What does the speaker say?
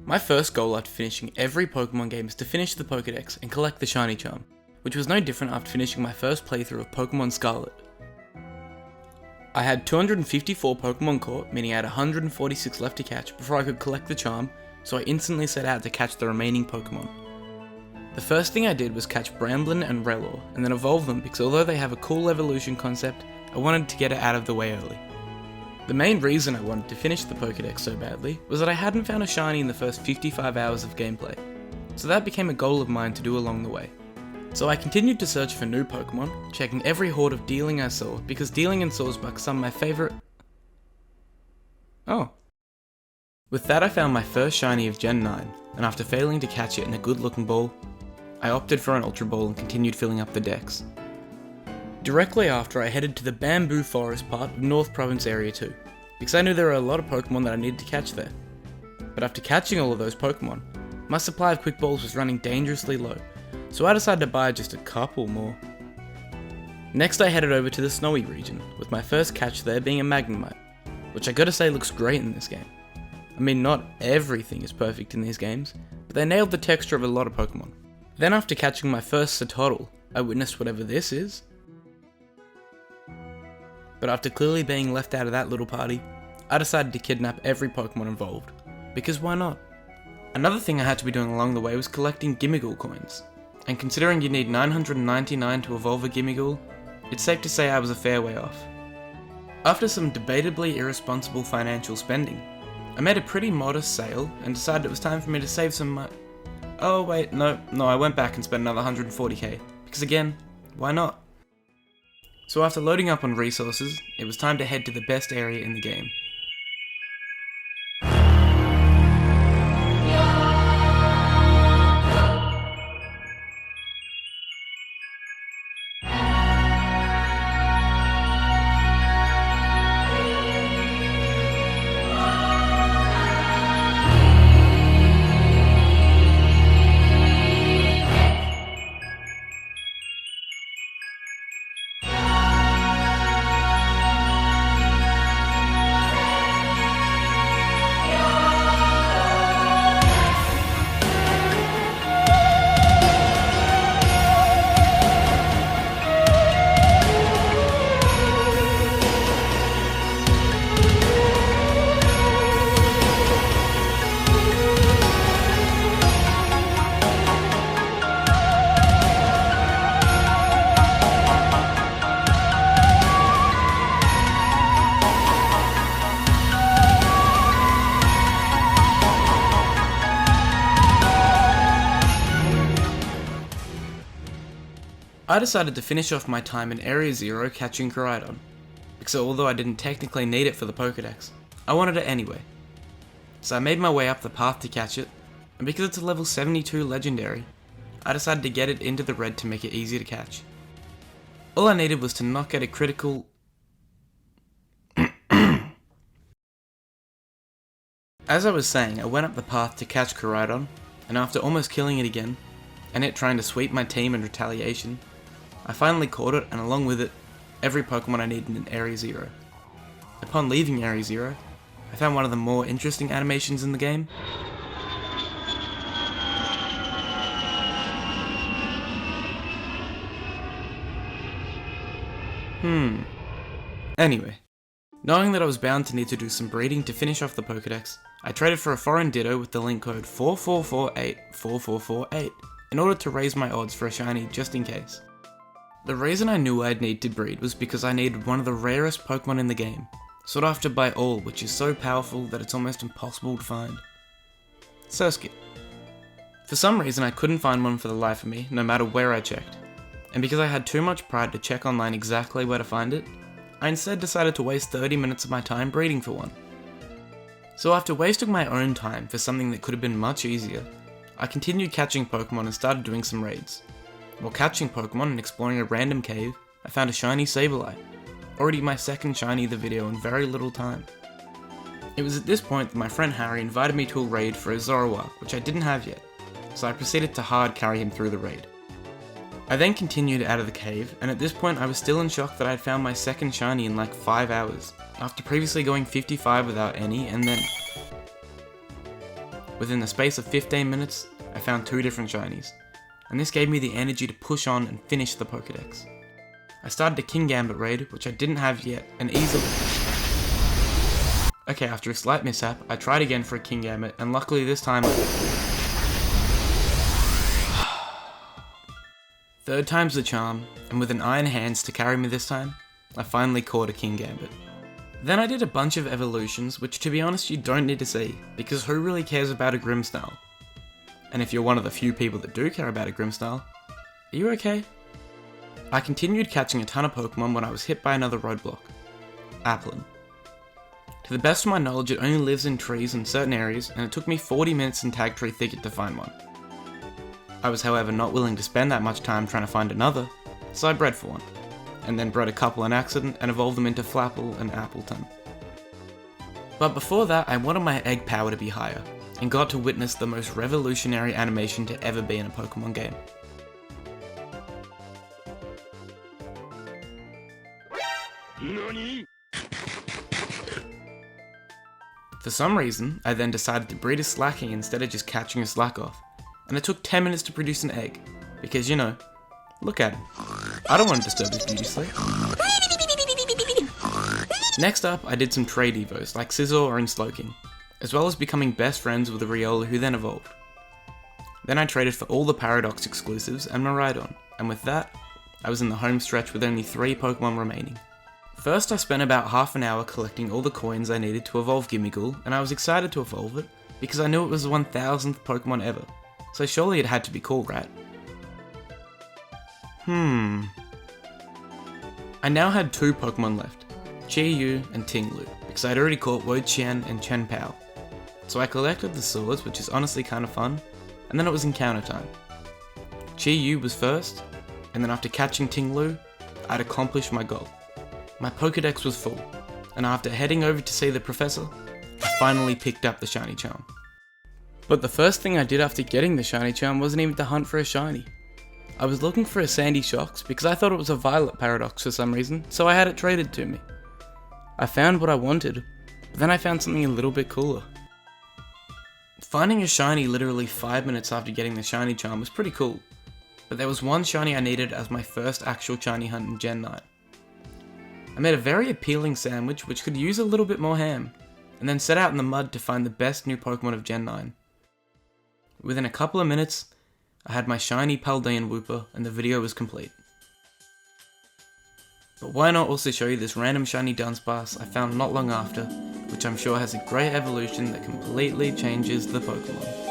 My first goal after finishing every Pokemon game is to finish the Pokedex and collect the shiny charm, which was no different after finishing my first playthrough of Pokemon Scarlet. I had 254 Pokemon caught, meaning I had 146 left to catch before I could collect the charm, so I instantly set out to catch the remaining Pokemon. The first thing I did was catch Bramblin and Rellor, and then evolve them because although they have a cool evolution concept, I wanted to get it out of the way early. The main reason I wanted to finish the Pokedex so badly was that I hadn't found a shiny in the first 55 hours of gameplay, so that became a goal of mine to do along the way. So I continued to search for new Pokemon, checking every horde of Dealing I saw because Dealing and Swordsbuck are some of my favourite... Oh. With that I found my first shiny of Gen 9, and after failing to catch it in a good looking ball, I opted for an Ultra Ball and continued filling up the decks. Directly after, I headed to the Bamboo Forest part of North Province Area 2, because I knew there were a lot of Pokemon that I needed to catch there. But after catching all of those Pokemon, my supply of Quick Balls was running dangerously low, so I decided to buy just a couple more. Next I headed over to the Snowy region, with my first catch there being a Magnemite, which I gotta say looks great in this game. I mean, not everything is perfect in these games, but they nailed the texture of a lot of Pokemon. Then after catching my first Sotodle, I witnessed whatever this is. But after clearly being left out of that little party, I decided to kidnap every Pokemon involved, because why not? Another thing I had to be doing along the way was collecting Gimmighoul coins, and considering you need 999 to evolve a Gimmighoul, it's safe to say I was a fair way off. After some debatably irresponsible financial spending, I made a pretty modest sale and decided it was time for me to save some money. Oh wait, no, I went back and spent another 140k, because again, why not? So after loading up on resources, it was time to head to the best area in the game. I decided to finish off my time in Area 0 catching Koraidon, because although I didn't technically need it for the Pokedex, I wanted it anyway. So I made my way up the path to catch it, and because it's a level 72 legendary, I decided to get it into the red to make it easy to catch. All I needed was to not get a critical... As I was saying, I went up the path to catch Koraidon, and after almost killing it again, and it trying to sweep my team in retaliation, I finally caught it, and along with it, every Pokemon I needed in Area 0. Upon leaving Area 0, I found one of the more interesting animations in the game. Anyway, knowing that I was bound to need to do some breeding to finish off the Pokedex, I traded for a foreign Ditto with the link code 44484448 in order to raise my odds for a shiny just in case. The reason I knew I'd need to breed was because I needed one of the rarest Pokemon in the game, sought after by all, which is so powerful that it's almost impossible to find. Surskit. For some reason I couldn't find one for the life of me, no matter where I checked, and because I had too much pride to check online exactly where to find it, I instead decided to waste 30 minutes of my time breeding for one. So after wasting my own time for something that could have been much easier, I continued catching Pokemon and started doing some raids. While catching Pokemon and exploring a random cave, I found a shiny Sableye, already my second shiny of the video in very little time. It was at this point that my friend Harry invited me to a raid for a Zoroark, which I didn't have yet, so I proceeded to hard carry him through the raid. I then continued out of the cave, and at this point I was still in shock that I had found my second shiny in like 5 hours, after previously going 55 without any, and then... Within the space of 15 minutes, I found 2 different shinies, and this gave me the energy to push on and finish the Pokedex. I started a King Gambit raid, which I didn't have yet, and easily... Okay, after a slight mishap, I tried again for a King Gambit, and luckily this time Third time's the charm, and with an iron hands to carry me this time, I finally caught a King Gambit. Then I did a bunch of evolutions, which to be honest you don't need to see, because who really cares about a Grimmsnarl? And if you're one of the few people that do care about a Grimmsnarl, are you okay? I continued catching a ton of Pokemon when I was hit by another roadblock. Applin. To the best of my knowledge, it only lives in trees in certain areas, and it took me 40 minutes in Tag Tree Thicket to find one. I was however not willing to spend that much time trying to find another, so I bred for one, and then bred a couple on accident and evolved them into Flapple and Appleton. But before that, I wanted my egg power to be higher, and got to witness the most revolutionary animation to ever be in a Pokemon game. NANI? For some reason, I then decided to breed a Slacking instead of just catching a Slack off, and it took 10 minutes to produce an egg, because you know, look at him. I don't want to disturb his beauty sleep. Next up, I did some trade evos like Scizor and Slowking, as well as becoming best friends with a Riola who then evolved. Then I traded for all the Paradox exclusives and Miraidon, and with that, I was in the home stretch with only 3 Pokemon remaining. First, I spent about half an hour collecting all the coins I needed to evolve Gimmighoul, and I was excited to evolve it, because I knew it was the 1000th Pokemon ever, so surely it had to be cool, right? I now had 2 Pokemon left, Chi-Yu and Ting-Lu, because I'd already caught Wo-Chien and Chen-Pao. So I collected the swords, which is honestly kind of fun, and then it was encounter time. Chi-Yu was first, and then after catching Ting-Lu, I'd accomplished my goal. My Pokedex was full, and after heading over to see the professor, I finally picked up the shiny charm. But the first thing I did after getting the shiny charm wasn't even to hunt for a shiny. I was looking for a Sandy Shocks because I thought it was a Violet Paradox for some reason, so I had it traded to me. I found what I wanted, but then I found something a little bit cooler. Finding a shiny literally 5 minutes after getting the shiny charm was pretty cool, but there was one shiny I needed as my first actual shiny hunt in Gen 9. I made a very appealing sandwich which could use a little bit more ham, and then set out in the mud to find the best new Pokemon of Gen 9. Within a couple of minutes, I had my shiny Paldean Wooper and the video was complete. But why not also show you this random shiny Dunsparce I found not long after, which I'm sure has a great evolution that completely changes the Pokemon.